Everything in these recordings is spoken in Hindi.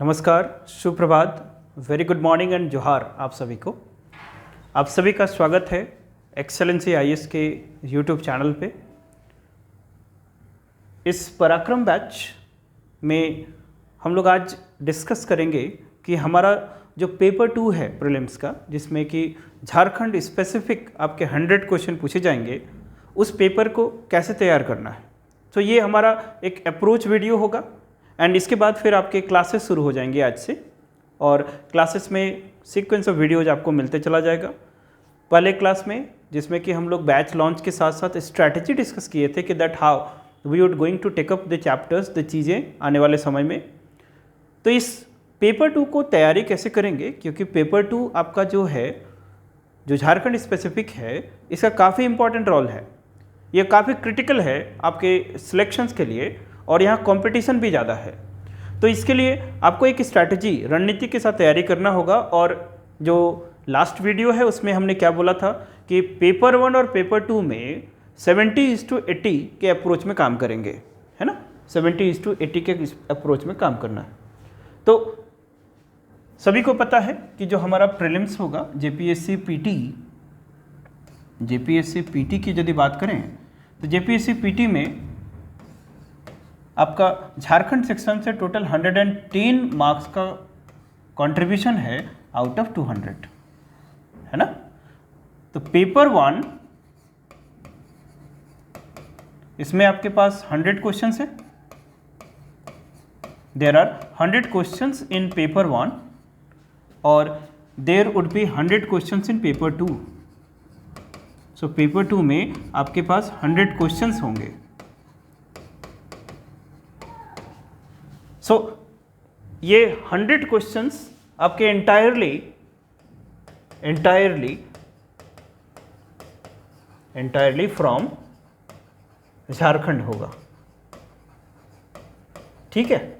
नमस्कार, सुप्रभात, वेरी गुड मॉर्निंग एंड जोहार आप सभी को। आप सभी का स्वागत है एक्सेलेंसी आईएएस के यूट्यूब चैनल पे। इस पराक्रम बैच में हम लोग आज डिस्कस करेंगे कि हमारा जो पेपर 2 है प्रीलिम्स का, जिसमें कि झारखंड स्पेसिफिक आपके 100 क्वेश्चन पूछे जाएंगे, उस पेपर को कैसे तैयार करना है। तो ये हमारा एक अप्रोच वीडियो होगा एंड इसके बाद फिर आपके क्लासेस शुरू हो जाएंगे आज से, और क्लासेस में सीक्वेंस ऑफ वीडियोज आपको मिलते चला जाएगा। पहले क्लास में जिसमें कि हम लोग बैच लॉन्च के साथ साथ स्ट्रैटेजी डिस्कस किए थे कि that how we would going to take up the chapters, the चीज़ें आने वाले समय में। तो इस पेपर 2 को तैयारी कैसे करेंगे, क्योंकि पेपर 2 आपका जो है, जो झारखंड स्पेसिफिक है, इसका काफ़ी इंपॉर्टेंट रोल है। ये काफ़ी क्रिटिकल है आपके सिलेक्शंस के लिए, और यहाँ कंपटीशन भी ज़्यादा है। तो इसके लिए आपको एक स्ट्रैटेजी, रणनीति के साथ तैयारी करना होगा। और जो लास्ट वीडियो है उसमें हमने क्या बोला था कि पेपर 1 और पेपर 2 में 70:80 के अप्रोच में काम करेंगे, है ना। 70:80 के अप्रोच में काम करना है। तो सभी को पता है कि जो हमारा प्रीलिम्स होगा जेपीएससी पीटी की यदि बात करें तो जेपीएससी पीटी में आपका झारखंड सेक्शन से टोटल 110 मार्क्स का कंट्रीब्यूशन है आउट ऑफ 200, है ना। तो पेपर 1 इसमें आपके पास 100 क्वेश्चंस है। There are 100 questions in paper 1 और there would be 100 questions in paper 2। So paper 2 में आपके पास 100 क्वेश्चंस होंगे। सो ये 100 क्वेश्चंस आपके एंटायरली फ्रॉम झारखंड होगा, ठीक है।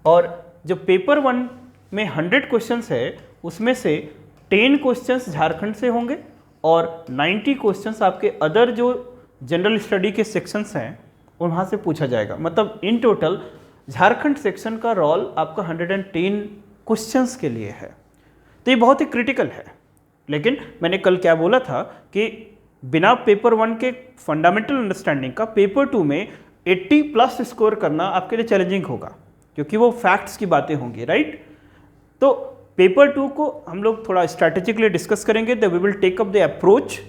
और जो पेपर 1 में 100 क्वेश्चंस है उसमें से 10 क्वेश्चंस झारखंड से होंगे और 90 क्वेश्चंस आपके अदर जो जनरल स्टडी के सेक्शंस हैं वहाँ से पूछा जाएगा। मतलब इन टोटल झारखंड सेक्शन का रोल आपका 110 क्वेश्चंस के लिए है। तो ये बहुत ही क्रिटिकल है। लेकिन मैंने कल क्या बोला था कि बिना पेपर 1 के फंडामेंटल अंडरस्टैंडिंग का पेपर 2 में 80+ स्कोर करना आपके लिए चैलेंजिंग होगा, क्योंकि वो फैक्ट्स की बातें होंगी, राइट। तो पेपर 2 को हम लोग थोड़ा स्ट्रैटेजिकली डिस्कस करेंगे। The we will take up the approach.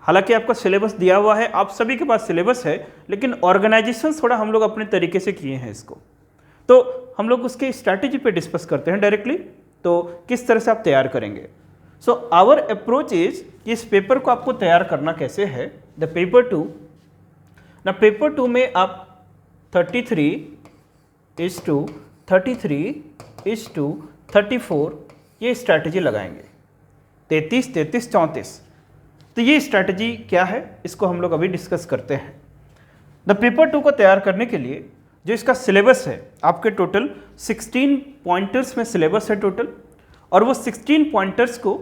हालांकि आपका सिलेबस दिया हुआ है, आप सभी के पास सिलेबस है, लेकिन ऑर्गेनाइजेशन थोड़ा हम लोग अपने तरीके से किए हैं इसको। तो हम लोग उसके स्ट्रैटेजी पे डिस्कस करते हैं डायरेक्टली। तो किस तरह से आप तैयार करेंगे। सो आवर अप्रोच इज, इस पेपर को आपको तैयार करना कैसे है। द पेपर 2 ना, पेपर 2 में आप 33:34 ये स्ट्रैटेजी लगाएंगे। 33, 33, 34। तो ये स्ट्रैटेजी क्या है, इसको हम लोग अभी डिस्कस करते हैं। द पेपर 2 को तैयार करने के लिए जो इसका सिलेबस है, आपके टोटल 16 पॉइंटर्स में सिलेबस है टोटल। और वो 16 पॉइंटर्स को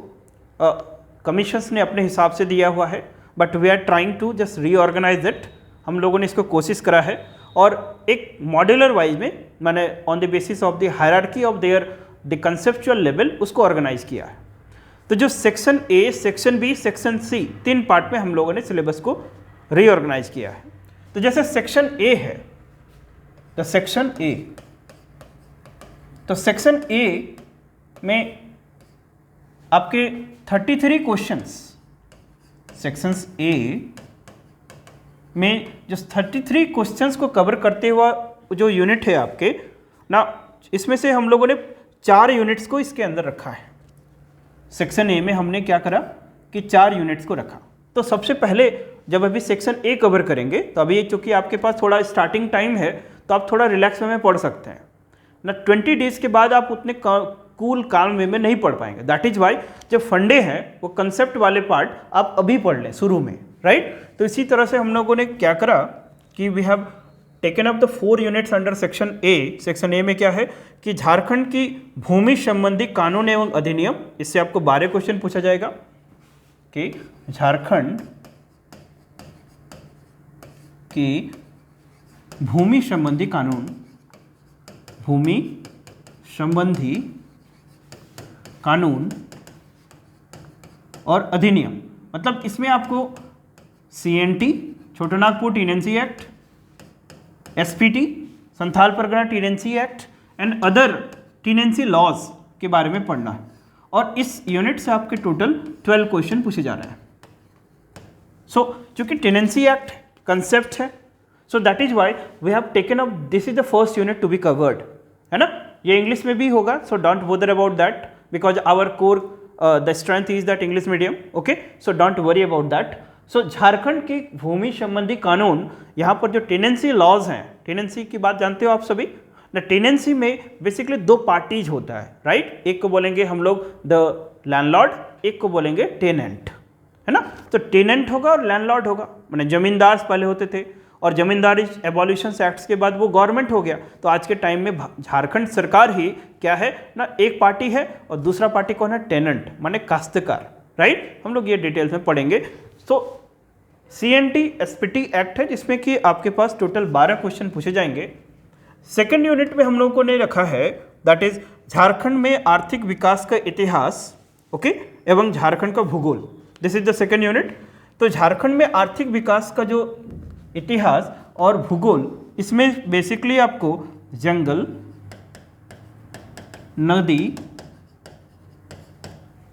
कमीशंस ने अपने हिसाब से दिया हुआ है, but we are trying to just reorganise it. हम लोगों ने इसको कोशिश करा है और एक मॉड्यूलर वाइज में, मैंने on the basis of the hierarchy of there the conceptual level उसको ऑर्गेनाइज किया है। तो जो section A, section B, section C, 3 part में हम लोगों ने सिलेबस को रीऑर्गेनाइज किया है। तो जैसे सेक्शन ए है, तो सेक्शन ए में आपके 33 क्वेश्चंस, सेक्शंस ए में जो 33 क्वेश्चंस को कवर करते हुआ जो यूनिट है आपके ना, इसमें से हम लोगों ने 4 यूनिट्स को इसके अंदर रखा है। सेक्शन ए में हमने क्या करा कि 4 यूनिट्स को रखा। तो सबसे पहले जब अभी सेक्शन ए कवर करेंगे, तो अभी चूंकि आपके पास थोड़ा स्टार्टिंग टाइम है, तो आप थोड़ा रिलैक्स में पढ़ सकते हैं ना। 20 डेज के बाद आप उतने कूल काम वे में नहीं पढ़ पाएंगे। दैट इज वाई जो फंडे हैं वो कंसेप्ट वाले पार्ट आप अभी पढ़ लें शुरू में, राइट। तो इसी तरह से हम लोगों ने क्या करा कि we have taken up the 4 units under section A. Section A में क्या है कि झारखंड की भूमि संबंधी कानून एवं अधिनियम, इससे आपको 12 क्वेश्चन पूछा जाएगा कि झारखंड की भूमि संबंधी कानून, भूमि संबंधी कानून और अधिनियम, मतलब इसमें आपको CNT Chotanagpur tenancy act, SPT Santhal Pargana tenancy act and other tenancy laws के बारे में पढ़ना है। और इस यूनिट से आपके टोटल 12 क्वेश्चन पूछे जा रहे हैं। सो चूंकि टेनेंसी एक्ट कंसेप्ट है, so that is why we have taken up this is the first unit to be covered, है ना। ये इंग्लिश में भी होगा, so don't bother about that because our core the strength is that English medium, okay, so don't worry about that. So Jharkhand के भूमि संबंधी कानून, यहाँ पर जो टेनेंसी लॉज हैं, टेनेंसी की बात जानते हो आप सभी। द टेनेंसी में बेसिकली 2 पार्टीज होता है, राइट। एक को बोलेंगे हम लोग द लैंडलॉर्ड, एक को बोलेंगे टेनेंट, है ना। तो टेनेंट होगा और लैंडलॉर्ड होगा, माने जमींदार पहले होते थे और जमींदारी एबॉलिशन एक्ट्स के बाद वो गवर्नमेंट हो गया। तो आज के टाइम में झारखंड सरकार ही क्या है ना, एक पार्टी है और दूसरा पार्टी कौन है, टेनेंट माने काश्तकार, राइट। हम लोग ये डिटेल्स में पढ़ेंगे। तो CNT SPT एक्ट है जिसमें कि आपके पास टोटल 12 क्वेश्चन पूछे जाएंगे। सेकेंड यूनिट में हम लोगों ने रखा है दैट इज झारखंड में आर्थिक विकास का इतिहास, ओके, एवं झारखंड का भूगोल। This is the second unit. तो झारखंड में आर्थिक विकास का जो इतिहास और भूगोल, इसमें बेसिकली आपको जंगल, नदी,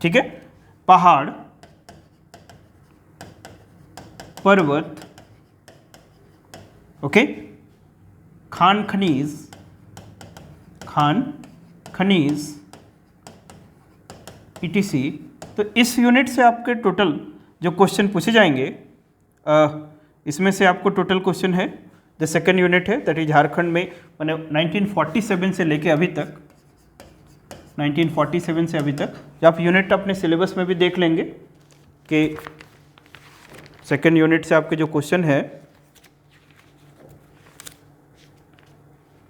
ठीक है, पहाड़, पर्वत, ओके, खान खनीज ETC। तो इस यूनिट से आपके टोटल जो क्वेश्चन पूछे जाएंगे, इसमें से आपको टोटल क्वेश्चन है, द सेकेंड यूनिट है दैट इज झारखंड में मैंने 1947 से लेके अभी तक, 1947 से अभी तक। आप यूनिट अपने सिलेबस में भी देख लेंगे कि सेकेंड यूनिट से आपके जो क्वेश्चन है,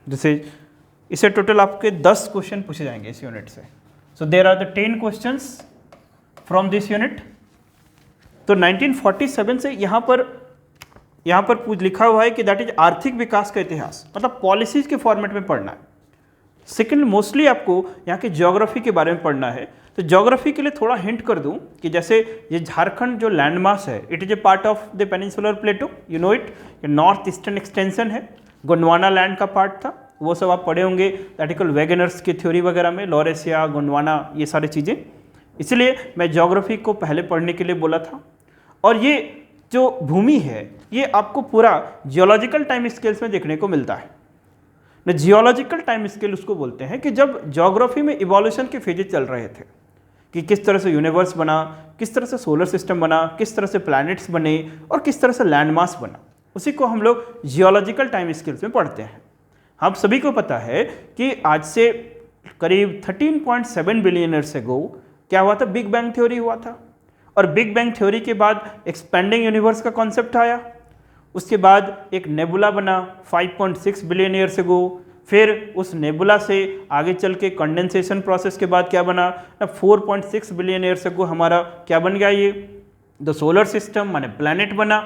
जैसे इसे टोटल आपके 10 क्वेश्चन पूछे जाएंगे इस यूनिट से। So there are the 10 questions from this unit. तो 1947 से यहाँ पर लिखा हुआ है कि दैट इज आर्थिक विकास का इतिहास, मतलब पॉलिसीज के फॉर्मेट में पढ़ना है। सेकंड, मोस्टली आपको यहाँ के ज्योग्राफी के बारे में पढ़ना है। तो ज्योग्राफी के लिए थोड़ा हिंट कर दूं कि जैसे ये झारखंड जो लैंड मास है, it is a part of the peninsular Plato, you know it, north eastern extension है, गोंडवाना लैंड का पार्ट था, वो सब आप पढ़े होंगे आर्टिकल वैगनर्स की थ्योरी वगैरह में, लॉरेसिया, गोंडवाना, ये सारी चीज़ें। इसलिए मैं ज्योग्राफी को पहले पढ़ने के लिए बोला था। और ये जो भूमि है ये आपको पूरा जियोलॉजिकल टाइम स्केल्स में देखने को मिलता है। न जियोलॉजिकल टाइम स्केल उसको बोलते हैं कि जब ज्योग्राफी में इवोल्यूशन के फेजेस चल रहे थे कि किस तरह से यूनिवर्स बना, किस तरह से सोलर सिस्टम बना, किस तरह से प्लैनेट्स बने और किस तरह से लैंडमास बना, उसी को हम लोग जियोलॉजिकल टाइम स्केल्स में पढ़ते हैं। आप सभी को पता है कि आज से करीब 13.7 बिलियन ईयर्स अगो क्या हुआ था, बिग बैंग थ्योरी हुआ था। और बिग बैंग थ्योरी के बाद एक्सपेंडिंग यूनिवर्स का कॉन्सेप्ट आया, उसके बाद एक नेबुला बना 5.6 बिलियन ईयर्स अगो। फिर उस नेबुला से आगे चल के कंडेंसेशन प्रोसेस के बाद क्या बना, 4.6 बिलियन ईयर्स अगो हमारा क्या बन गया, ये द सोलर सिस्टम माने प्लैनेट बना।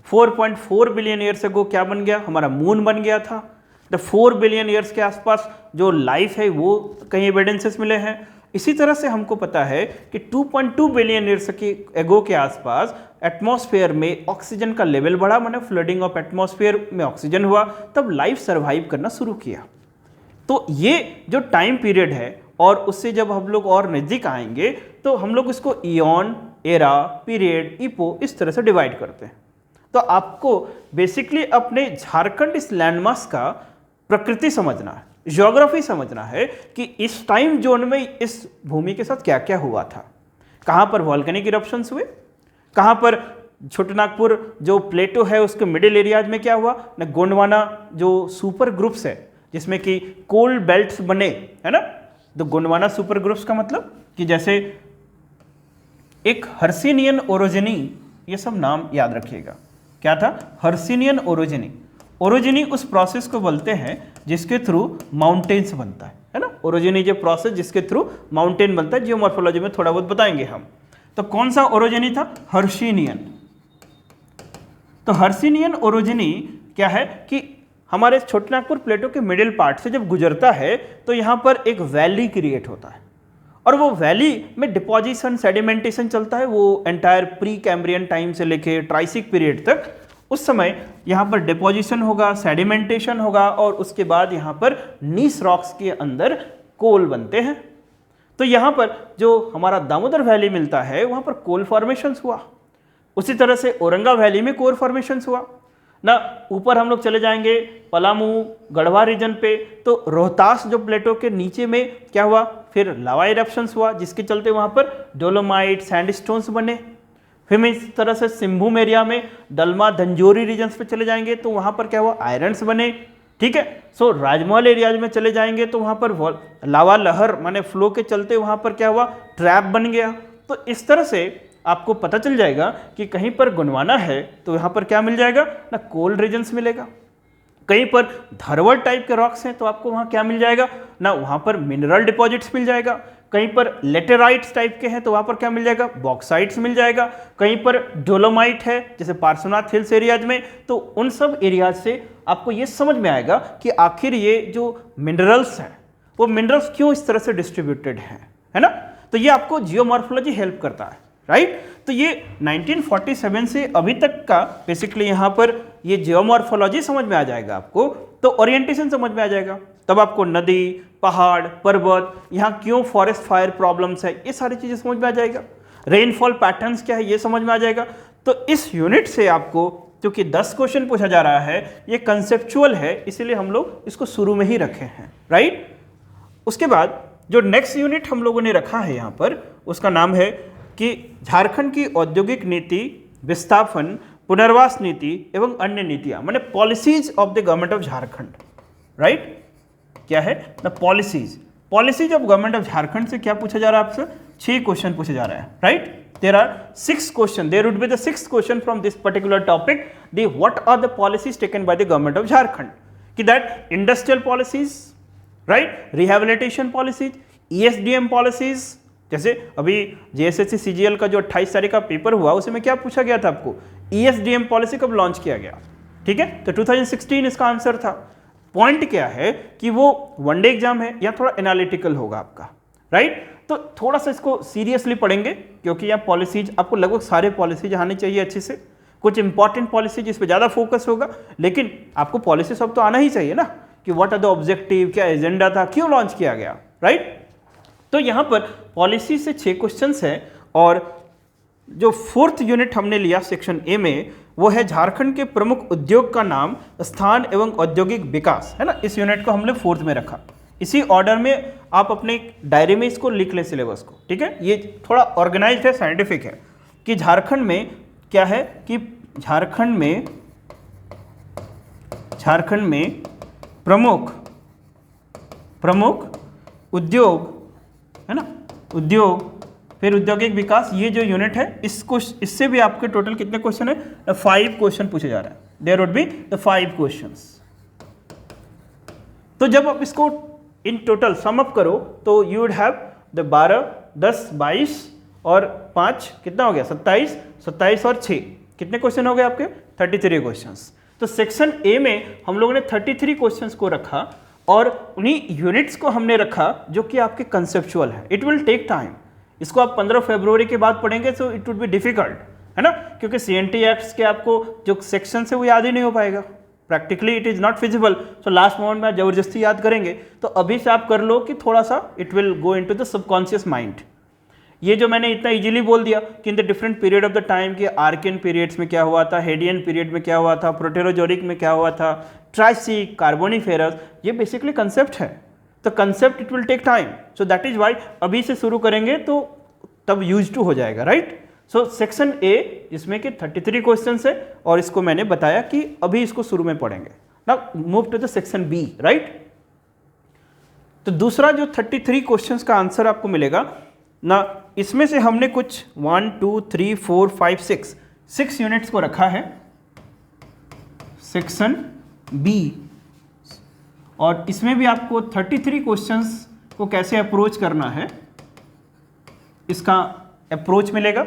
4.4 बिलियन ईयर्स अगो क्या बन गया, हमारा मून बन गया था। द 4 बिलियन ईयर्स के आसपास जो लाइफ है वो कहीं एविडेंसेस मिले हैं। इसी तरह से हमको पता है कि 2.2 बिलियन ईयर्स के एगो के आसपास एटमॉस्फेयर में ऑक्सीजन का लेवल बढ़ा, माने फ्लडिंग ऑफ एटमॉस्फेयर में ऑक्सीजन हुआ, तब लाइफ सर्वाइव करना शुरू किया। तो ये जो टाइम पीरियड है और उससे जब हम लोग और नज़दीक आएंगे तो हम लोग इसको इयॉन, एरा, पीरियड, इपो इस तरह से डिवाइड करते हैं। तो आपको बेसिकली अपने झारखंड इस लैंडमास का प्रकृति समझना है, ज्योग्राफी समझना है कि इस टाइम जोन में इस भूमि के साथ क्या क्या हुआ था, कहाँ पर वॉल्केनिक इरप्शंस हुए, कहाँ पर छोटानागपुर जो प्लेटो है उसके मिडिल एरियाज में क्या हुआ, न गोंडवाना जो सुपर ग्रुप्स है जिसमें कि कोल्ड बेल्ट्स बने, है ना। तो गोंडवाना सुपर ग्रुप्स का मतलब कि जैसे एक हर्सिनियन ओरोजिनी, ये सब नाम याद रखिएगा, क्या था, हर्सिनियन ओरोजिनी। ओरोजिनी उस प्रोसेस को बोलते हैं जिसके थ्रू माउंटेन्स बनता है ना। ओरोजिनी जो प्रोसेस जिसके थ्रू माउंटेन बनता है, जियोमॉर्फोलॉजी में थोड़ा बहुत बताएंगे हम। तो कौन सा ओरोजिनी था, हर्सिनियन। तो हर्सिनियन ओरोजिनी क्या है कि हमारे छोटानागपुर प्लेटो के मिडिल पार्ट से जब गुजरता है तो यहाँ पर एक वैली क्रिएट होता है और वो वैली में डिपोजिशन सेडिमेंटेशन चलता है, वो एंटायर प्री कैम्ब्रियन टाइम से लेके ट्राइसिक पीरियड तक। उस समय यहाँ पर डिपोजिशन होगा, सेडिमेंटेशन होगा और उसके बाद यहाँ पर नीस रॉक्स के अंदर कोल बनते हैं। तो यहाँ पर जो हमारा दामोदर वैली मिलता है वहाँ पर कोल फॉर्मेशंस हुआ, उसी तरह से औरंगा वैली में कोल फॉर्मेशंस हुआ ना। ऊपर हम लोग चले जाएंगे पलामू गढ़वा रीजन पे, तो रोहतास जो प्लेटो के नीचे में क्या हुआ, फिर लावा इरप्शंस हुआ जिसके चलते वहाँ पर डोलोमाइट सैंडस्टोन्स बने। फिर हम इस तरह से सिंभूम एरिया में दलमा धंजोरी रीजन्स पे चले जाएंगे तो वहाँ पर क्या हुआ, आयरन्स बने। ठीक है, सो राजमहल एरियाज में चले जाएंगे तो वहाँ पर लावा लहर माने फ्लो के चलते वहाँ पर क्या हुआ, ट्रैप बन गया। तो इस तरह से आपको पता चल जाएगा कि कहीं पर गुणवाना है तो यहाँ पर क्या मिल जाएगा ना, कोल रीजन्स मिलेगा। कहीं पर धरवल टाइप के रॉक्स हैं तो आपको वहाँ क्या मिल जाएगा ना, वहाँ पर मिनरल डिपॉजिट्स मिल जाएगा। कहीं पर लेटेराइट्स टाइप के हैं तो वहाँ पर क्या मिल जाएगा, बॉक्साइट्स मिल जाएगा। कहीं पर डोलोमाइट है जैसे पार्श्वनाथ हिल्स एरियाज में, तो उन सब एरियाज से आपको ये समझ में आएगा कि आखिर ये जो मिनरल्स हैं वो मिनरल्स क्यों इस तरह से डिस्ट्रीब्यूटेड हैं, है ना। तो ये आपको जियोमॉर्फोलॉजी हेल्प करता है, राइट। तो ये 1947 से अभी तक का बेसिकली यहाँ पर ये जियोमॉर्फोलॉजी समझ में आ जाएगा आपको, तो ओरिएंटेशन समझ में आ जाएगा। तब आपको नदी, पहाड़, पर्वत, यहाँ क्यों फॉरेस्ट फायर प्रॉब्लम्स है, ये सारी चीज़ें समझ में आ जाएगा। रेनफॉल पैटर्न्स क्या है ये समझ में आ जाएगा। तो इस यूनिट से आपको क्योंकि 10 क्वेश्चन पूछा जा रहा है, ये कंसेप्चुअल है, इसीलिए हम लोग इसको शुरू में ही रखे हैं, राइट। उसके बाद जो नेक्स्ट यूनिट हम लोगों ने रखा है यहाँ पर, उसका नाम है कि झारखंड की औद्योगिक नीति, विस्थापन, पुनर्वास नीति एवं अन्य नीतियां, माने policies of the government of Jharkhand, right. क्या है the policies of government of Jharkhand से क्या पूछा जा रहा है आपसे, 6 क्वेश्चन पूछे जा रहे हैं, right. There are 6 question, there would be the 6th question from this particular topic, the what are the policies taken by the government of Jharkhand, कि दैट industrial policies, right, rehabilitation policies, ESDM policies. जैसे अभी JSSC CGL का जो 28 तारीख का पेपर हुआ उसमें क्या पूछा गया था आपको, ESDM पॉलिसी कब लॉन्च किया गया, ठीक है, तो 2016 इसका आंसर था। पॉइंट क्या है कि वो वनडे एग्जाम है या थोड़ा एनालिटिकल होगा आपका, राइट। तो थोड़ा सा इसको सीरियसली पढ़ेंगे क्योंकि यहाँ पॉलिसीज आपको लगभग सारे पॉलिसीज आने चाहिए अच्छे से। कुछ इंपॉर्टेंट पॉलिसी जिस पे ज़्यादा फोकस होगा, लेकिन आपको पॉलिसी सब तो आना ही चाहिए ना, कि व्हाट आर द ऑब्जेक्टिव, क्या एजेंडा था, क्यों लॉन्च किया गया, राइट। तो यहाँ पर पॉलिसी से 6 क्वेश्चंस हैं और जो 4th यूनिट हमने लिया सेक्शन ए में वो है झारखंड के प्रमुख उद्योग का नाम, स्थान एवं औद्योगिक विकास, है ना। इस यूनिट को हमने 4th में रखा। इसी ऑर्डर में आप अपने डायरी में इसको लिख लें सिलेबस को, ठीक है। ये थोड़ा ऑर्गेनाइज्ड है, साइंटिफिक है कि झारखंड में क्या है कि झारखंड में प्रमुख उद्योग, है ना, उद्योग, फिर औद्योगिक विकास, ये जो यूनिट है इसको, इससे भी आपके टोटल कितने क्वेश्चन है, 5 क्वेश्चन पूछे जा रहे हैं। There would be the 5 questions. तो जब आप इसको इन टोटल सम अप करो तो यू वुड हैव द 12, 10, 22 और 5 कितना हो गया, 27, 27 और 6 कितने क्वेश्चन हो गए आपके, 33 क्वेश्चंस। तो सेक्शन ए में हम लोगों ने 33 क्वेश्चंस को रखा और उन्हीं यूनिट्स को हमने रखा जो कि आपके कंसेप्चुअल है। इट विल टेक टाइम, इसको आप 15 फरवरी के बाद पढ़ेंगे तो इट वुड बी डिफिकल्ट, है ना, क्योंकि CNT एक्ट्स के आपको जो सेक्शन है वो याद ही नहीं हो पाएगा, practically it is not feasible. So last moment में जबरदस्ती याद करेंगे, तो अभी से आप कर लो कि थोड़ा सा it will go into the subconscious mind. ये जो मैंने इतना इजीली बोल दिया कि in the different period of the time के आर्कियन पीरियड्स में क्या हुआ था, हेडियन पीरियड में क्या हुआ था, प्रोटेरोजोरिक में क्या हुआ था, ट्राइसिक, कार्बोनिफेरस, ये बेसिकली कंसेप्ट है। तो concept it will take time, so that is why अभी से शुरू करेंगे तो तब यूज टू हो जाएगा, राइट। सो सेक्शन ए जिसमें कि 33 क्वेश्चन है और इसको मैंने बताया कि अभी इसको शुरू में पढ़ेंगे। Now move to the section B, right. तो दूसरा जो 33 क्वेश्चंस का आंसर आपको मिलेगा ना, इसमें से हमने कुछ 1, 2, 3, 4, 5, 6 यूनिट्स को रखा है सेक्शन बी, और इसमें भी आपको 33 क्वेश्चंस को कैसे अप्रोच करना है इसका अप्रोच मिलेगा।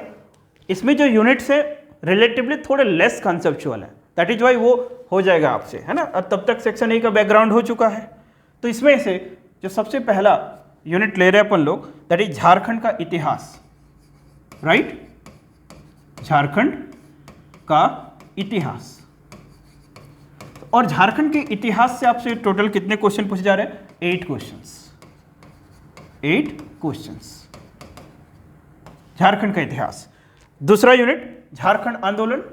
इसमें जो यूनिट्स है रिलेटिवली थोड़े लेस कंसेप्चुअल है, दैट इज वाई वो हो जाएगा आपसे, है ना। और तब तक सेक्शन ए का बैकग्राउंड हो चुका है। तो इसमें से जो सबसे पहला यूनिट ले रहे हैं अपन लोग, दैट इज झारखंड का इतिहास, राइट, झारखंड का इतिहास। और झारखंड के इतिहास से आपसे टोटल कितने क्वेश्चन पूछे जा रहे हैं? 8 क्वेश्चंस, 8 क्वेश्चंस, झारखंड का इतिहास। दूसरा यूनिट झारखंड आंदोलन,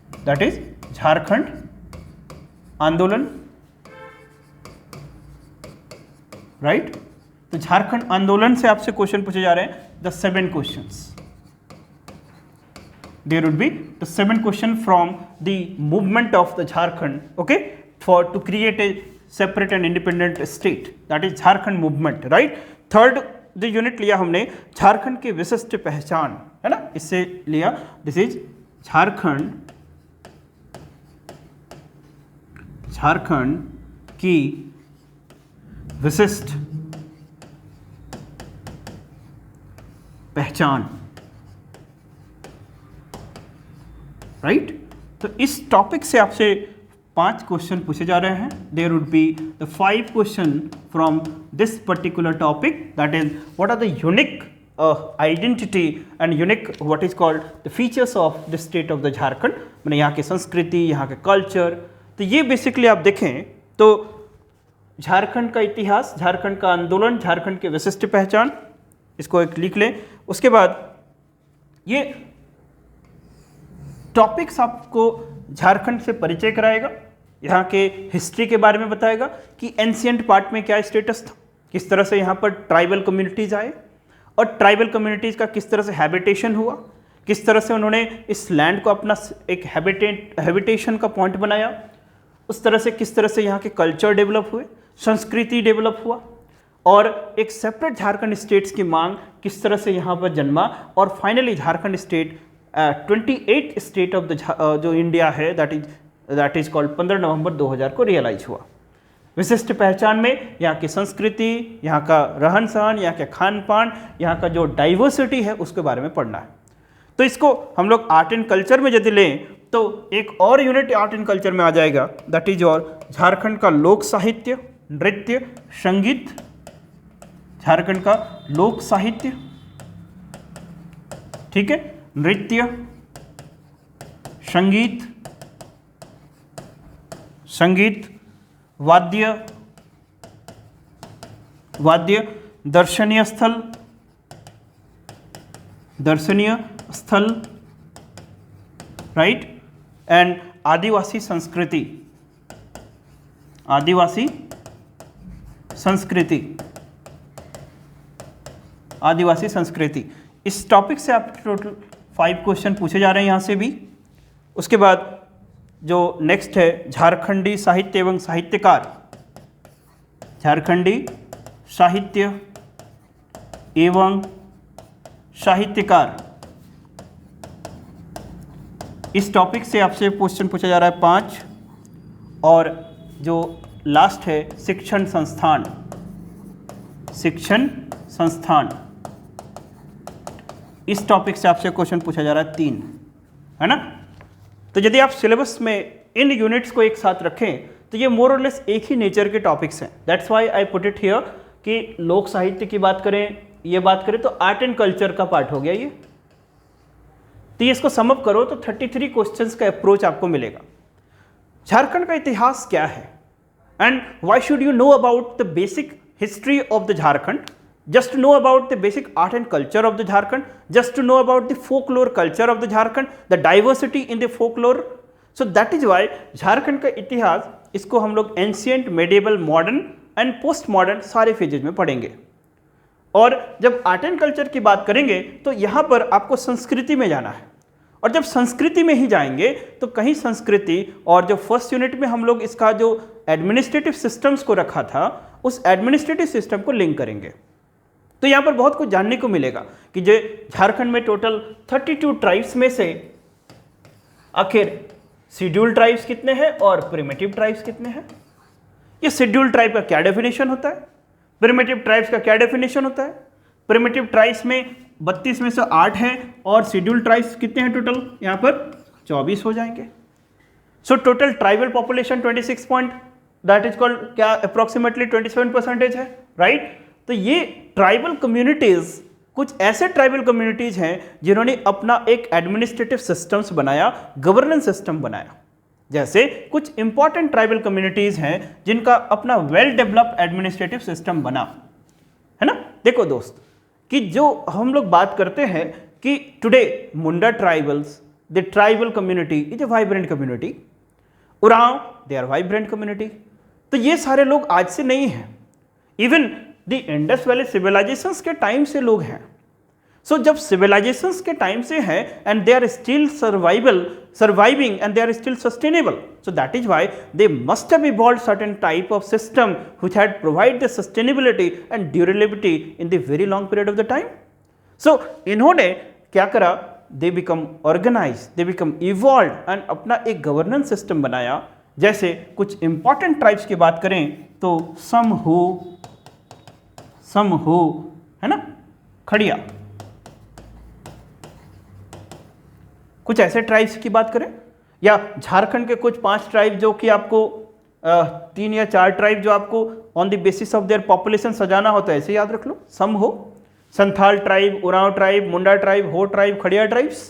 दैट इज झारखंड आंदोलन, राइट। तो झारखंड आंदोलन से आपसे क्वेश्चन पूछे जा रहे हैं the 7 questions. There would be the 7 question from the movement of the Jharkhand, okay, for to create a separate and independent state, that is Jharkhand movement, right. Third the unit लिया हमने झारखंड की विशिष्ट पहचान, है ना, इससे लिया, दिस इज झारखंड, झारखंड की विशिष्ट पहचान, राइट। तो इस टॉपिक से आपसे 5 क्वेश्चन पूछे जा रहे हैं। There would be the 5 question from this particular topic, that is what are the unique identity and unique what is called the features of the state of the Jharkhand, मैंने यहाँ की संस्कृति, यहाँ के कल्चर। तो ये बेसिकली आप देखें तो झारखंड का इतिहास, झारखंड का आंदोलन, झारखंड की विशिष्ट पहचान, इसको एक लिख लें। उसके बाद ये टॉपिक्स आपको झारखंड से परिचय कराएगा, यहाँ के हिस्ट्री के बारे में बताएगा कि एंशिएंट पार्ट में क्या स्टेटस था, किस तरह से यहाँ पर ट्राइबल कम्युनिटीज़ आए और ट्राइबल कम्युनिटीज़ का किस तरह से हैबिटेशन हुआ, किस तरह से उन्होंने इस लैंड को अपना एक हैबिटेशन का पॉइंट बनाया, उस तरह से किस तरह से यहाँ के कल्चर डेवलप हुए, संस्कृति डेवलप हुआ, और एक सेपरेट झारखंड स्टेट्स की मांग किस तरह से यहाँ पर जन्मा, और finally Jharkhand state 28 state of the जो इंडिया है दैट इज कॉल्ड 15 नवंबर 2000 को रियलाइज हुआ। विशिष्ट पहचान में यहाँ की संस्कृति, यहाँ का रहन सहन, यहाँ के खान पान, यहाँ का जो डाइवर्सिटी है उसके बारे में पढ़ना है। तो इसको हम लोग आर्ट एंड कल्चर में यदि लें तो एक और यूनिट आर्ट एंड कल्चर में आ जाएगा, दैट इज और झारखंड का लोक साहित्य, नृत्य, संगीत, झारखंड का लोक साहित्य, ठीक है, नृत्य, संगीत, संगीत, वाद्य, दर्शनीय स्थल, दर्शनीय स्थल, राइट, एंड आदिवासी संस्कृति, आदिवासी संस्कृति, आदिवासी संस्कृति। इस टॉपिक से आप टोटल 5 क्वेश्चन पूछे जा रहे हैं यहाँ से भी। उसके बाद जो नेक्स्ट है झारखंडी साहित्य एवं साहित्यकार, झारखंडी साहित्य एवं साहित्यकार, इस टॉपिक से आपसे क्वेश्चन पूछा जा रहा है 5। और जो लास्ट है शिक्षण संस्थान, शिक्षण संस्थान, इस टॉपिक से आपसे क्वेश्चन पूछा जा रहा है 3, है ना। तो यदि आप सिलेबस में इन यूनिट्स को एक साथ रखें तो ये मोर और लेस एक ही नेचर के टॉपिक्स हैं। That's why I put it here कि लोक साहित्य की बात करें, ये बात करें तो आर्ट एंड कल्चर का पार्ट हो गया ये। तो ये इसको समअप करो तो 33 क्वेश्चंस का अप्रोच आपको मिलेगा। झारखंड का इतिहास क्या है and why should you know about the basic history of the Jharkhand, just to know about the basic art and culture of the Jharkhand, just to know about the folklore culture of the Jharkhand, the diversity in the folklore. So that is why Jharkhand का इतिहास, इसको हम लोग ancient, medieval, modern and post modern सारे फेजेज में पढ़ेंगे। और जब आर्ट एंड कल्चर की बात करेंगे तो यहाँ पर आपको संस्कृति में जाना है, और जब संस्कृति में ही जाएंगे तो कहीं संस्कृति और जो फर्स्ट यूनिट में हम लोग इसका जो एडमिनिस्ट्रेटिव सिस्टम्स को रखा था उस एडमिनिस्ट्रेटिव सिस्टम को लिंक करेंगे। तो यहाँ पर बहुत कुछ जानने को मिलेगा कि जो झारखंड में टोटल 32 ट्राइब्स में से आखिर शेड्यूल्ड ट्राइब्स कितने हैं और प्रिमिटिव ट्राइब्स कितने हैं। ये शेड्यूल्ड ट्राइब का क्या डेफिनेशन होता है, प्रिमिटिव ट्राइब्स का क्या डेफिनेशन होता है। प्रिमिटिव ट्राइब्स में 32 में से 8 हैं और शेड्यूल्ड ट्राइब्स कितने हैं टोटल, यहाँ पर 24 हो जाएंगे। So total tribal population 26 point that is called क्या अप्रोक्सीमेटली 27% है, राइट। तो ये ट्राइबल कम्युनिटीज, कुछ ऐसे ट्राइबल कम्युनिटीज हैं जिन्होंने अपना एक एडमिनिस्ट्रेटिव सिस्टम्स बनाया, गवर्नेंस सिस्टम बनाया। जैसे कुछ इंपॉर्टेंट ट्राइबल कम्युनिटीज हैं जिनका अपना वेल डेवलप्ड एडमिनिस्ट्रेटिव सिस्टम बना, है ना। देखो दोस्त कि जो हम लोग बात करते हैं कि today Munda tribals, the tribal community is a vibrant community, Oraon they are vibrant community. तो ये सारे लोग आज से नहीं हैं, even the Indus valley civilisations के टाइम से लोग हैं। सो जब सिविलाइजेशंस के टाइम से हैं and they are still surviving and they are still sustainable, so that is why they must have evolved certain type of system which had provide the sustainability and durability in the very long period of the time. So इन्होंने क्या करा, they become organise, they become evolve and अपना एक गवर्नेंस सिस्टम बनाया। जैसे कुछ इंपॉर्टेंट ट्राइब्स की बात करें तो सम हो, है ना, खड़िया। कुछ ऐसे ट्राइब्स की बात करें, या झारखंड के कुछ 5 ट्राइब जो कि आपको 3 या 4 ट्राइब जो आपको on the basis of their population सजाना होता है, ऐसे याद रख लो। सम हो, संथाल ट्राइब, उरांव ट्राइब, मुंडा ट्राइब, हो ट्राइब, खड़िया ट्राइब्स।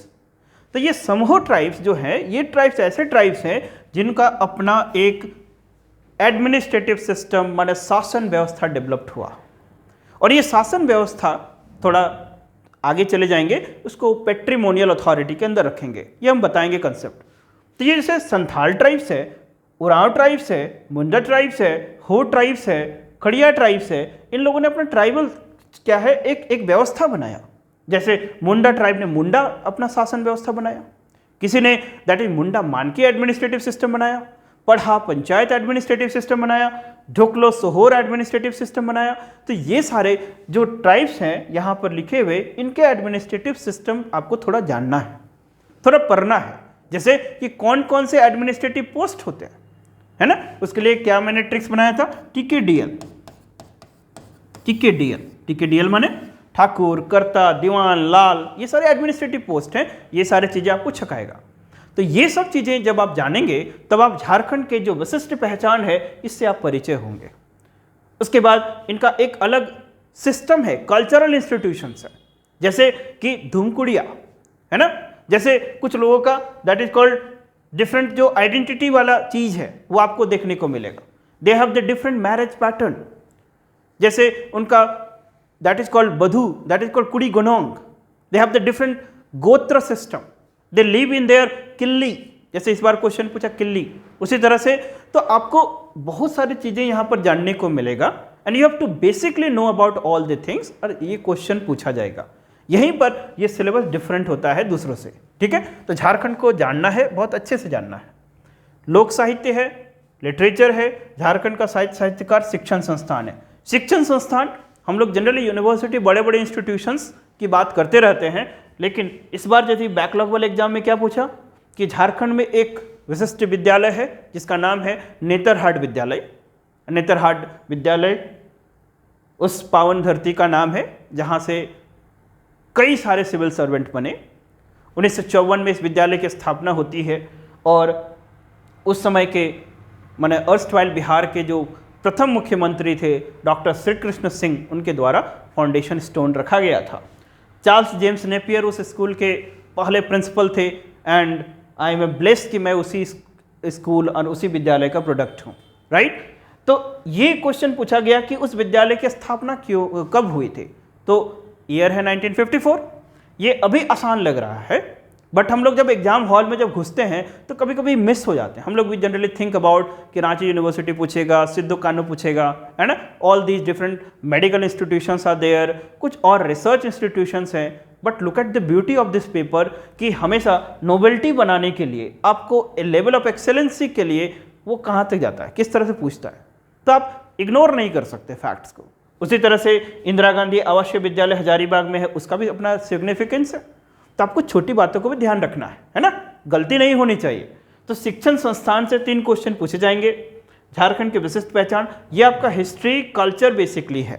तो ये समहो ट्राइब्स जो हैं, ये ट्राइब्स ऐसे ट्राइब्स हैं जिनका अपना एक एडमिनिस्ट्रेटिव सिस्टम माने शासन व्यवस्था डेवलप्ड हुआ। और ये शासन व्यवस्था थोड़ा आगे चले जाएंगे, उसको पेट्रीमोनियल अथॉरिटी के अंदर रखेंगे, ये हम बताएंगे कंसेप्ट। तो ये जैसे संथाल ट्राइब्स है, उरांव ट्राइब्स है, मुंडा ट्राइब्स है, हो ट्राइब्स है, खड़िया ट्राइब्स है, इन लोगों ने अपना ट्राइबल क्या है एक व्यवस्था बनाया। जैसे मुंडा ट्राइब ने मुंडा अपना शासन व्यवस्था बनाया, किसी ने दैट इज मुंडा मानकी एडमिनिस्ट्रेटिव सिस्टम बनाया, पढ़ा पंचायत एडमिनिस्ट्रेटिव सिस्टम बनाया, ढोकलो सोहोर एडमिनिस्ट्रेटिव सिस्टम बनाया। तो ये सारे जो ट्राइब्स हैं यहाँ पर लिखे हुए, इनके एडमिनिस्ट्रेटिव सिस्टम आपको थोड़ा जानना है, थोड़ा पढ़ना है। जैसे कि कौन कौन से एडमिनिस्ट्रेटिव पोस्ट होते हैं, है ना। उसके लिए क्या मैंने ट्रिक्स बनाया था, टीकेडीएल। टीकेडीएल माने ठाकुर, कर्ता, दीवान, लाल, ये सारे एडमिनिस्ट्रेटिव पोस्ट हैं, ये सारी चीज़ें आपको छकाएगा। तो ये सब चीज़ें जब आप जानेंगे तब आप झारखंड के जो विशिष्ट पहचान है इससे आप परिचय होंगे। उसके बाद इनका एक अलग सिस्टम है, कल्चरल इंस्टीट्यूशंस है, जैसे कि धूमकुड़िया, है ना। जैसे कुछ लोगों का दैट इज कॉल्ड डिफरेंट, जो आइडेंटिटी वाला चीज़ है वो आपको देखने को मिलेगा। They have the different marriage pattern, जैसे उनका दैट इज कॉल्ड बधू, दैट इज कॉल्ड कुड़ी गोनोंग। They have the different gotra system, they live in their किल्ली, जैसे इस बार क्वेश्चन पूछा किल्ली, उसी तरह से। तो आपको बहुत सारी चीज़ें यहाँ पर जानने को मिलेगा and you have to basically know about all the things, और ये क्वेश्चन पूछा जाएगा। यहीं पर ये सिलेबस डिफरेंट होता है दूसरों से, ठीक है। तो झारखंड को जानना है, बहुत अच्छे से जानना है। लोक साहित्य है, लिटरेचर है, झारखंड का साहित्यकार शिक्षण संस्थान है। शिक्षण संस्थान हम लोग जनरली यूनिवर्सिटी, बड़े बड़े इंस्टीट्यूशंस की बात करते रहते हैं, लेकिन इस बार जैसे बैकलॉग वाले एग्जाम में क्या पूछा कि झारखंड में एक विशिष्ट विद्यालय है जिसका नाम है नेतरहाट विद्यालय। नेतरहाट विद्यालय उस पावन धरती का नाम है जहाँ से कई सारे सिविल सर्वेंट बने। 1954 में इस विद्यालय की स्थापना होती है और उस समय के माने अर्स्टवाइल बिहार के जो प्रथम मुख्यमंत्री थे डॉक्टर श्री कृष्ण सिंह, उनके द्वारा फाउंडेशन स्टोन रखा गया था। चार्ल्स जेम्स नेपियर उस स्कूल के पहले प्रिंसिपल थे एंड आई एम ब्लेस्ड कि मैं उसी स्कूल और उसी विद्यालय का प्रोडक्ट हूँ, राइट। तो ये क्वेश्चन पूछा गया कि उस विद्यालय की स्थापना कब हुई थी, तो ईयर है 1954। ये अभी आसान लग रहा है, बट हम लोग जब एग्जाम हॉल में जब घुसते हैं तो कभी कभी मिस हो जाते हैं। हम लोग भी जनरली थिंक अबाउट कि रांची यूनिवर्सिटी पूछेगा, सिद्धू कानू पूछेगा, है ना, all these different medical institutions are there, कुछ और रिसर्च इंस्टीट्यूशंस हैं। But look at the beauty of this paper कि हमेशा नोवेल्टी बनाने के लिए, आपको लेवल ऑफ एक्सेलेंसी के लिए वो कहाँ तक जाता है, किस तरह से पूछता है, तो आप इग्नोर नहीं कर सकते फैक्ट्स को। उसी तरह से इंदिरा गांधी आवासीय विद्यालय हजारीबाग में है, उसका भी अपना सिग्निफिकेंस है। तो आपको छोटी बातों को भी ध्यान रखना है ना, गलती नहीं होनी चाहिए। तो शिक्षण संस्थान से 3 क्वेश्चन पूछे जाएंगे। झारखंड की विशिष्ट पहचान, ये आपका हिस्ट्री कल्चर बेसिकली है,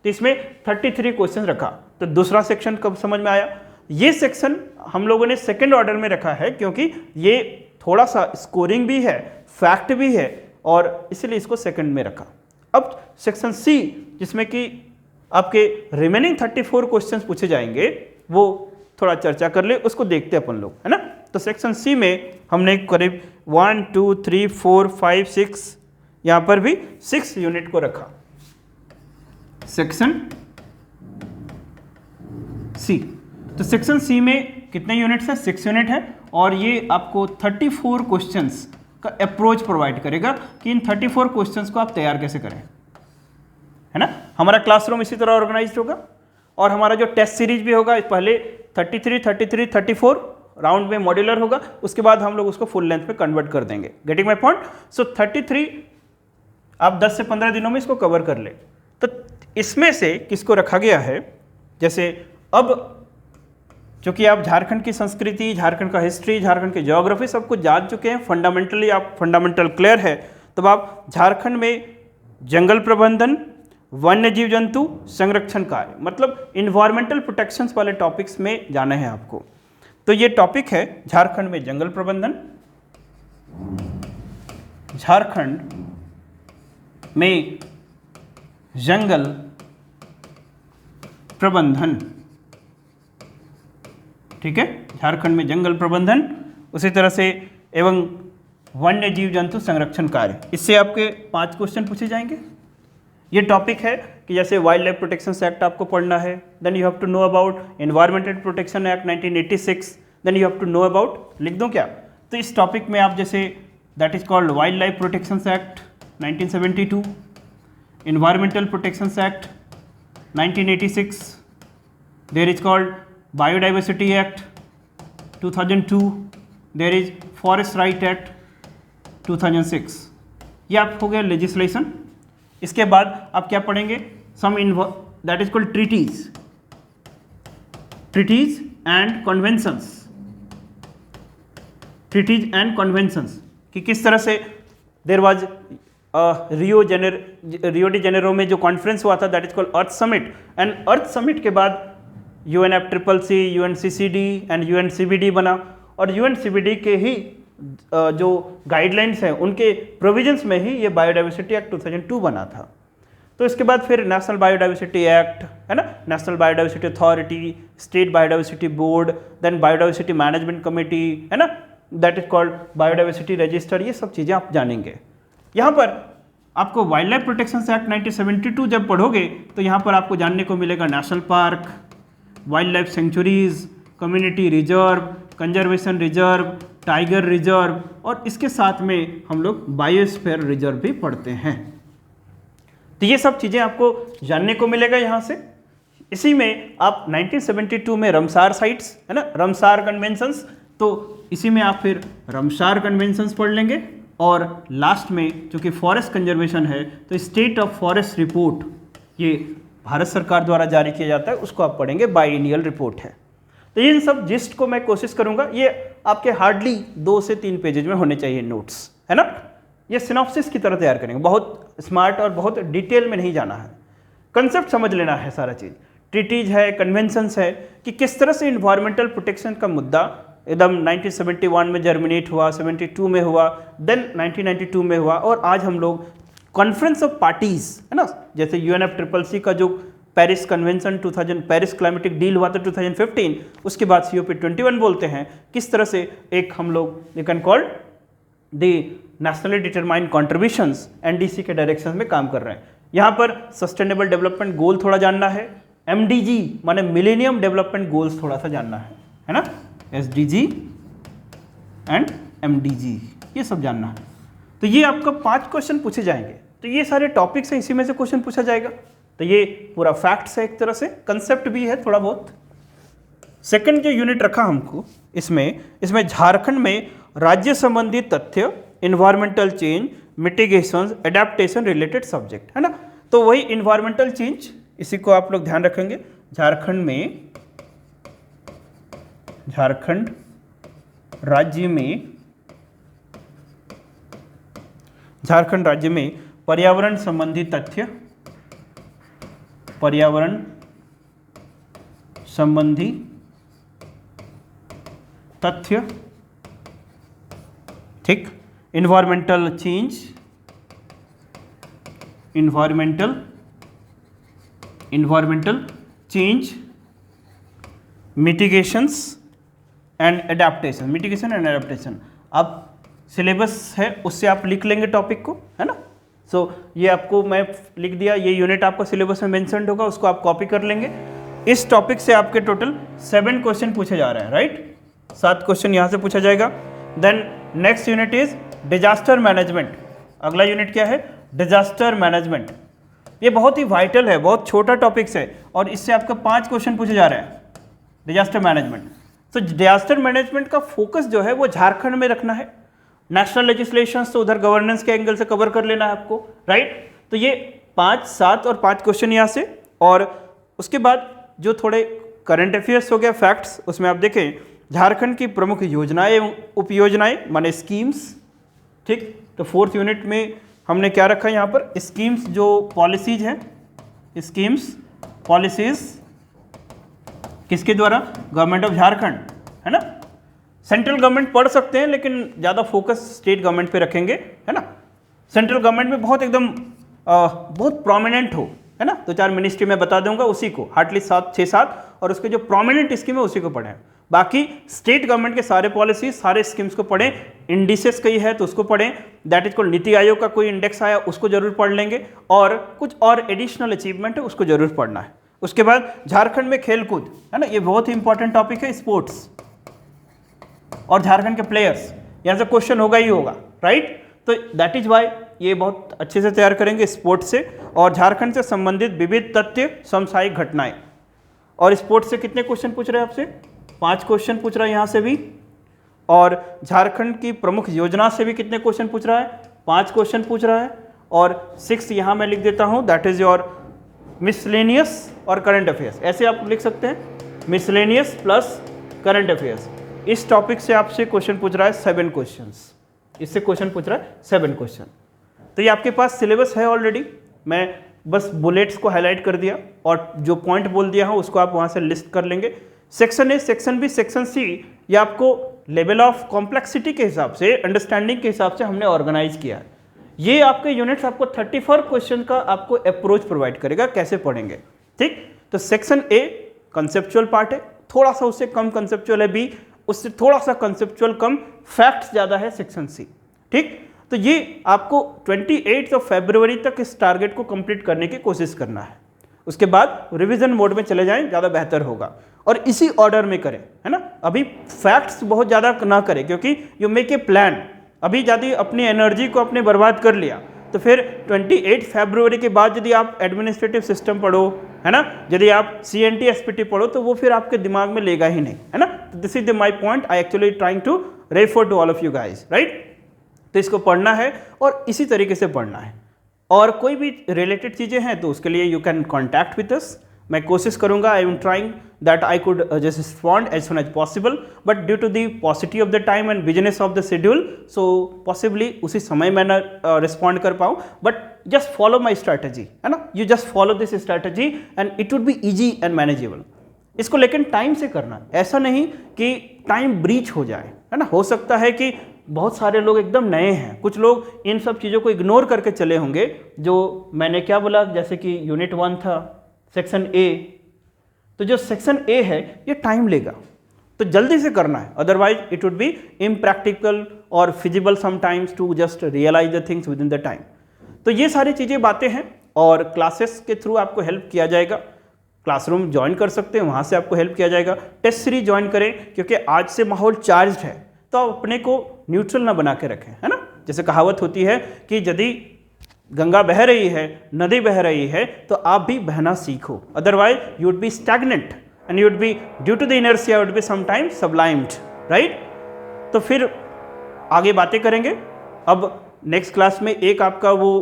तो इसमें 33 क्वेश्चन रखा। तो दूसरा सेक्शन कब समझ में आया, ये सेक्शन हम लोगों ने सेकंड ऑर्डर में रखा है क्योंकि ये थोड़ा सा स्कोरिंग भी है, फैक्ट भी है, और इसलिए इसको सेकंड में रखा। अब सेक्शन सी जिसमें कि आपके रिमेनिंग 34 क्वेश्चंस पूछे जाएंगे, वो थोड़ा चर्चा कर ले, उसको देखते अपन लोग, है ना। तो सेक्शन सी में हमने करीब 1 2 3 4 5 6 यहाँ पर भी 6 यूनिट को रखा। सेक्शन सी, तो सेक्शन सी में कितने यूनिट्स हैं? 6 यूनिट है, और ये आपको 34 क्वेश्चंस का अप्रोच प्रोवाइड करेगा कि इन 34 क्वेश्चंस को आप तैयार कैसे करें, है ना। हमारा क्लासरूम इसी तरह ऑर्गेनाइज्ड होगा, और हमारा जो टेस्ट सीरीज भी होगा, पहले 33, 33, 34 राउंड में मॉड्यूलर होगा, उसके बाद हम लोग उसको फुल लेंथ में कन्वर्ट कर देंगे। Getting my point? सो 33 आप 10 से 15 दिनों में इसको कवर कर ले। तो इसमें से किसको रखा गया है, जैसे अब चूँकि आप झारखंड की संस्कृति, झारखंड का हिस्ट्री, झारखंड की ज्योग्राफी सब कुछ जान चुके हैं, फंडामेंटली आप फंडामेंटल क्लियर है, तब आप झारखंड में जंगल प्रबंधन, वन्य जीव जंतु संरक्षण कार्य, मतलब इन्वायरमेंटल प्रोटेक्शंस वाले टॉपिक्स में जाना है आपको। तो ये टॉपिक है झारखंड में जंगल प्रबंधन, झारखंड में जंगल प्रबंधन, ठीक है, झारखंड में जंगल प्रबंधन, उसी तरह से एवं वन्य जीव जंतु संरक्षण कार्य। इससे आपके 5 क्वेश्चन पूछे जाएंगे। ये टॉपिक है कि जैसे वाइल्ड लाइफ प्रोटेक्शन एक्ट आपको पढ़ना है, then you have to know about environmental protection act 1986, then you have to know about, लिख दूं क्या? तो इस टॉपिक में आप जैसे that is called wild life protection act 1972, environmental protection act 1986, there is called biodiversity act 2002, there is forest right act 2006। ये आप हो गया लेजिस्लेशन। इसके बाद आप क्या पढ़ेंगे? Some that is called treaties, treaties and conventions, treaties and conventions कि किस तरह से there was Rio de Janeiro में जो कॉन्फ्रेंस हुआ था, that is called Earth Summit, and Earth Summit के बाद UNFCCC, UNCCD एंड UNCBD बना, और UNCBD के ही जो गाइडलाइंस हैं उनके प्रोविजंस में ही ये बायोडाइवर्सिटी एक्ट 2002 बना था। तो इसके बाद फिर नेशनल बायोडाइवर्सिटी एक्ट, है ना, national biodiversity authority, state biodiversity board, then biodiversity management committee, है ना, that is called biodiversity register, ये सब चीज़ें आप जानेंगे। यहाँ पर आपको वाइल्ड लाइफ प्रोटेक्शन एक्ट 1972 जब पढ़ोगे तो यहाँ पर आपको जानने को मिलेगा national park, wild life sanctuaries, community reserve, conservation reserve, tiger reserve, और इसके साथ में हम लोग बायोस्फीयर रिजर्व भी पढ़ते हैं। तो ये सब चीज़ें आपको जानने को मिलेगा यहाँ से। इसी में आप 1972 में रमसार साइट्स, है ना, रमसार कन्वेंशंस, तो इसी में आप फिर रमसार कन्वेंशंस पढ़ लेंगे, और लास्ट में चूँकि फॉरेस्ट कंजर्वेशन है तो स्टेट ऑफ फॉरेस्ट रिपोर्ट, ये भारत सरकार द्वारा जारी किया जाता है, उसको आप पढ़ेंगे, बाइएनियल रिपोर्ट है। तो इन सब जिस्ट को मैं कोशिश करूंगा, ये आपके हार्डली 2 से 3 पेजेज में होने चाहिए नोट्स, है ना। ये सिनॉप्सिस की तरह तैयार करेंगे, बहुत स्मार्ट और बहुत डिटेल में नहीं जाना है, कंसेप्ट समझ लेना है सारा चीज़। ट्रीटीज है, कन्वेंशंस है, कि किस तरह से इन्वायरमेंटल प्रोटेक्शन का मुद्दा एकदम 1971 में जर्मिनेट हुआ, 72 में हुआ, देन 1992 में हुआ, और आज हम लोग कॉन्फ्रेंस ऑफ पार्टीज, है ना, जैसे UNFCCC का जो Paris convention 2000 Paris climatic deal हुआ था 2015, उसके बाद COP21 बोलते हैं, किस तरह से एक हम लोग you can called the nationally determined contributions NDC के डायरेक्शन में काम कर रहे हैं। यहाँ पर सस्टेनेबल डेवलपमेंट गोल थोड़ा जानना है, MDG माने मिलेनियम डेवलपमेंट गोल्स थोड़ा सा जानना है ना, SDG एंड MDG, ये सब जानना है। तो ये आपका 5 क्वेश्चन पूछे जाएंगे, तो ये सारे टॉपिक्स हैं, इसी में से क्वेश्चन पूछा जाएगा। तो ये पूरा फैक्ट्स है, एक तरह से कंसेप्ट भी है थोड़ा बहुत। सेकंड जो यूनिट रखा हमको इसमें झारखंड में राज्य संबंधी तथ्य, environmental change, mitigation, adaptation related subject, है ना। तो वही इन्वायरमेंटल चेंज, इसी को आप लोग ध्यान रखेंगे। झारखंड राज्य में पर्यावरण संबंधी तथ्य, पर्यावरण संबंधी तथ्य ठीक, environmental change, environmental change, mitigations and adaptation, mitigation and adaptation. आप सिलेबस है उससे आप लिख लेंगे टॉपिक को, है ना। सो ये आपको मैं लिख दिया, ये यूनिट आपका सिलेबस में मेंशन्ड होगा, उसको आप कॉपी कर लेंगे। इस टॉपिक से आपके टोटल 7 क्वेश्चन पूछे जा रहे हैं, राइट। 7 क्वेश्चन यहाँ से पूछा जाएगा। Then next unit is disaster management. अगला यूनिट क्या है? Disaster management. ये बहुत ही वाइटल है, बहुत छोटा टॉपिक्स है और इससे आपका 5 क्वेश्चन पूछे जा रहे हैं, डिजास्टर मैनेजमेंट। तो डिजास्टर मैनेजमेंट का फोकस जो है वो झारखंड में रखना है। नेशनल लेजिस्लेशंस तो उधर गवर्नेंस के एंगल से कवर कर लेना है आपको, राइट। तो ये 5, 7 और 5 क्वेश्चन यहाँ से। और उसके बाद जो थोड़े करंट अफेयर्स हो गया, फैक्ट्स, उसमें आप देखें झारखंड की प्रमुख योजनाएं एवं उपयोजनाएं माने स्कीम्स, ठीक। तो 4th यूनिट में हमने क्या रखा है यहाँ पर? स्कीम्स, जो पॉलिसीज हैं, स्कीम्स पॉलिसीज किसके द्वारा? गवर्नमेंट ऑफ झारखंड, है ना। सेंट्रल गवर्नमेंट पढ़ सकते हैं लेकिन ज़्यादा फोकस स्टेट गवर्नमेंट पे रखेंगे, है ना। सेंट्रल गवर्नमेंट में बहुत एकदम बहुत प्रोमिनेंट हो, है ना। 2-4 मिनिस्ट्री में बता दूंगा, उसी को हार्डली 6-7 और उसके जो प्रोमिनेंट स्कीम है उसी को पढ़ें। बाकी स्टेट गवर्नमेंट के सारे पॉलिसी, सारे स्कीम्स को पढ़ें। इंडिसेस कई है तो उसको पढ़ें, that is called NITI Aayog का कोई इंडेक्स आया उसको जरूर पढ़ लेंगे, और कुछ और एडिशनल अचीवमेंट है उसको जरूर पढ़ना है। उसके बाद झारखंड में खेलकूद, है ना, ये बहुत ही इंपॉर्टेंट टॉपिक है, स्पोर्ट्स और झारखंड के प्लेयर्स, यहाँ से क्वेश्चन होगा ही होगा, राइट। तो दैट इज वाई ये बहुत अच्छे से तैयार करेंगे स्पोर्ट्स से, और झारखंड से संबंधित विविध तथ्य, समसामयिक घटनाएं। और स्पोर्ट्स से कितने क्वेश्चन पूछ रहे हैं आपसे? 5 क्वेश्चन पूछ रहा है यहाँ से भी। और झारखंड की प्रमुख योजना से भी कितने क्वेश्चन पूछ रहा है? 5 क्वेश्चन पूछ रहा है। और 6 यहाँ मैं लिख देता हूँ, दैट इज योर मिसलेनियस और करंट अफेयर्स, ऐसे आप लिख सकते हैं, मिसलेनियस प्लस करंट अफेयर्स। इस टॉपिक से आपसे क्वेश्चन पूछ रहा है 7 क्वेश्चंस, इससे क्वेश्चन पूछ रहा है 7 क्वेश्चन। तो ये आपके पास सिलेबस है ऑलरेडी, मैं बस बुलेट्स को हाईलाइट कर दिया और जो पॉइंट बोल दिया हूँ उसको आप वहाँ से लिस्ट कर लेंगे। Section A, section B, section C, ये आपको लेवल ऑफ कॉम्प्लेक्सिटी के हिसाब से, अंडरस्टैंडिंग के हिसाब से हमने ऑर्गेनाइज किया है। ये आपके यूनिट्स आपको 34 क्वेश्चन का आपको अप्रोच प्रोवाइड करेगा, कैसे पढ़ेंगे, ठीक। तो सेक्शन ए कंसेप्चुअल पार्ट है, थोड़ा सा उससे कम कंसेप्चुअल है बी, उससे थोड़ा सा कंसेप्चुअल कम, फैक्ट्स ज़्यादा है सेक्शन सी, ठीक। तो ये आपको 28 फरवरी तक इस टारगेट को कंप्लीट करने की कोशिश करना है। उसके बाद रिवीजन मोड में चले जाएं, ज़्यादा बेहतर होगा, और इसी ऑर्डर में करें, है ना। अभी फैक्ट्स बहुत ज़्यादा ना करें, क्योंकि यू मेक ए प्लान। अभी यदि अपनी एनर्जी को अपने बर्बाद कर लिया तो फिर 28 फरवरी के बाद यदि आप एडमिनिस्ट्रेटिव सिस्टम पढ़ो, है ना, यदि आप CNT SPT पढ़ो, तो वो फिर आपके दिमाग में लेगा ही नहीं, है ना। This is the my point, I actually trying to refer to all of you guys, right. तो इसको पढ़ना है और इसी तरीके से पढ़ना है। और कोई भी रिलेटेड चीज़ें हैं तो उसके लिए you can contact with us. मैं कोशिश करूंगा, I am trying that I could just respond as soon as possible, but due to the paucity of the time and business of the schedule, so possibly उसी समय मैं ना रिस्पॉन्ड कर पाऊँ, but just follow my strategy, है ना। You just follow this strategy and it would be easy and manageable. इसको लेकिन टाइम से करना, ऐसा नहीं कि टाइम ब्रीच हो जाए, है ना। हो सकता है कि बहुत सारे लोग एकदम नए हैं, कुछ लोग इन सब चीज़ों को इग्नोर करके चले होंगे, जो मैंने क्या बोला, जैसे कि यूनिट 1 था सेक्शन ए, तो जो सेक्शन ए है ये टाइम लेगा, तो जल्दी से करना है, otherwise it would be impractical और feasible sometimes to just realise the things within the time. तो ये सारी चीज़ें बातें हैं, और क्लासेस के थ्रू आपको हेल्प किया जाएगा। क्लासरूम ज्वाइन कर सकते हैं, वहाँ से आपको हेल्प किया जाएगा। टेस्ट सीरीज ज्वाइन करें, क्योंकि आज से माहौल चार्ज है, तो आप अपने को न्यूट्रल ना बना के रखें, है ना। जैसे कहावत होती है कि यदि गंगा बह रही है, नदी बह रही है, तो आप भी बहना सीखो, otherwise you would be stagnant and you would be due to the inertia would be sometimes sublimed, right. तो फिर आगे बातें करेंगे। अब नेक्स्ट क्लास में एक आपका वो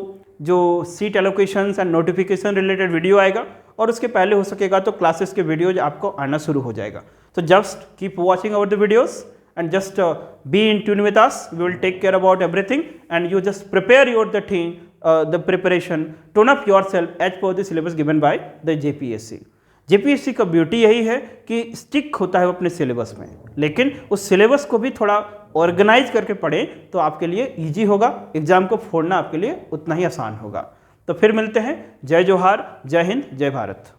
जो seat allocations and notification related video आएगा, और उसके पहले हो सकेगा तो क्लासेस के वीडियोज आपको आना शुरू हो जाएगा। तो just keep watching our the videos and just be in tune with us. We will take care about everything, and you just prepare your the preparation, tune up yourself as per the syllabus given by the JPSC. JPSC का ब्यूटी यही है कि स्टिक होता है अपने सिलेबस में, लेकिन उस सिलेबस को भी थोड़ा ऑर्गेनाइज करके पढ़ें तो आपके लिए ईजी होगा, एग्ज़ाम को फोड़ना आपके लिए उतना ही आसान होगा। तो फिर मिलते हैं। जय जोहार, जय हिंद, जय भारत।